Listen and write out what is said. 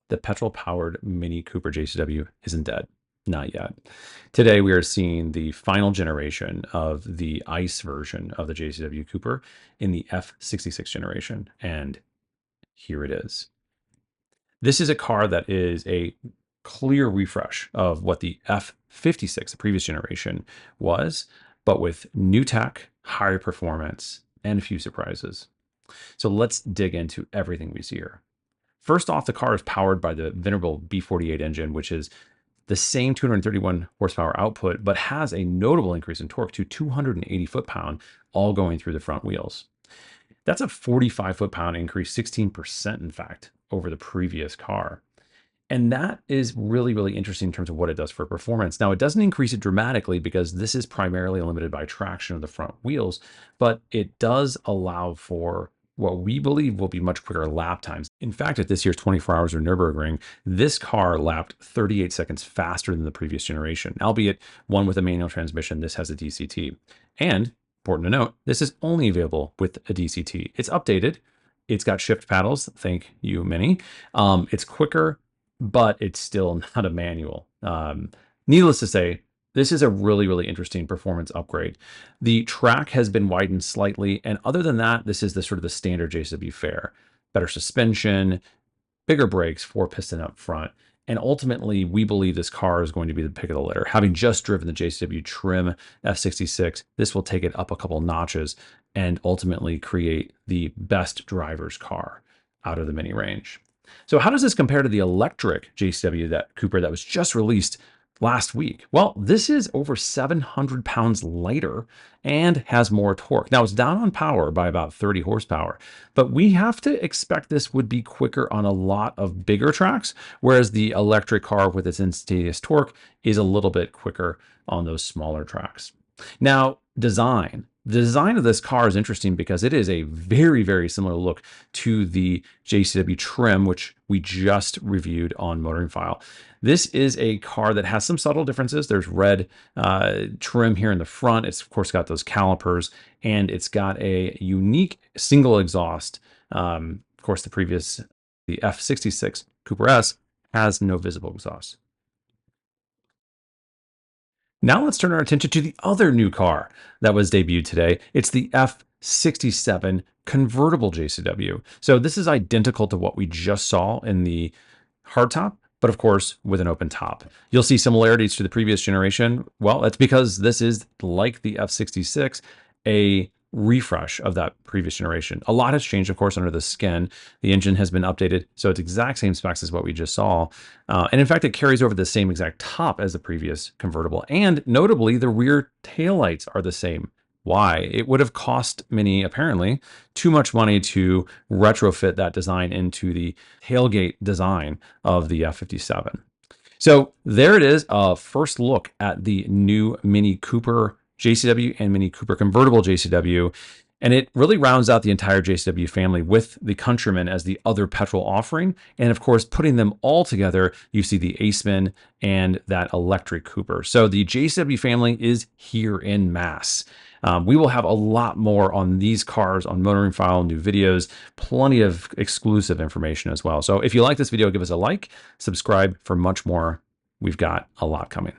The petrol-powered Mini Cooper JCW isn't dead. Not yet. Today, we are seeing the final generation of the ICE version of the JCW Cooper in the F66 generation, and here it is. This is a car that is a clear refresh of what the F56, the previous generation, was, but with new tech, higher performance, and a few surprises. So let's dig into everything we see here. First off, the car is powered by the venerable B48 engine, which is the same 231 horsepower output, but has a notable increase in torque to 280 foot-pound, all going through the front wheels. That's a 45 foot-pound increase, 16% in fact, over the previous car. And that is really, really interesting in terms of what it does for performance. Now, it doesn't increase it dramatically because this is primarily limited by traction of the front wheels, but it does allow for what we believe will be much quicker lap times. In fact, at this year's 24 Hours of Nürburgring, this car lapped 38 seconds faster than the previous generation, albeit one with a manual transmission. This has a DCT. And important to note, this is only available with a DCT. It's updated. It's got shift paddles. Thank you, Mini. It's quicker, but it's still not a manual. Needless to say, this is a really, really interesting performance upgrade. The track has been widened slightly, and other than that, this is the sort of the standard JCW fare. Better suspension, bigger brakes, 4-piston up front, and ultimately, we believe this car is going to be the pick of the litter. Having just driven the JCW trim F66, this will take it up a couple notches and ultimately create the best driver's car out of the Mini range. So how does this compare to the electric JCW Cooper that was just released last week? Well, this is over 700 pounds lighter and has more torque. Now, it's down on power by about 30 horsepower, but we have to expect this would be quicker on a lot of bigger tracks, whereas the electric car with its instantaneous torque is a little bit quicker on those smaller tracks. Now, design. The design of this car is interesting because it is a very, very similar look to the JCW trim, which we just reviewed on MotoringFile. This is a car that has some subtle differences. There's red trim here in the front. It's, of course, got those calipers, and it's got a unique single exhaust. Of course, the F66 Cooper S has no visible exhaust. Now let's turn our attention to the other new car that was debuted today. It's the F67 convertible JCW. So this is identical to what we just saw in the hardtop, but of course with an open top. You'll see similarities to the previous generation. Well, that's because this is, like the F66, a refresh of that previous generation. A lot has changed, of course, under the skin. The engine has been updated, so it's exact same specs as what we just saw. And in fact, it carries over the same exact top as the previous convertible. And notably, the rear taillights are the same. Why? It would have cost Mini, apparently, too much money to retrofit that design into the tailgate design of the F57. So there it is, a first look at the new Mini Cooper JCW and Mini Cooper convertible JCW, and it really rounds out the entire JCW family with the Countryman as the other petrol offering. And of course, putting them all together, you see the Aceman and that electric Cooper. So the JCW family is here in mass. We will have a lot more on these cars on MotoringFile, new videos, plenty of exclusive information as well. So if you like this video, give us a like, subscribe for much more. We've got a lot coming.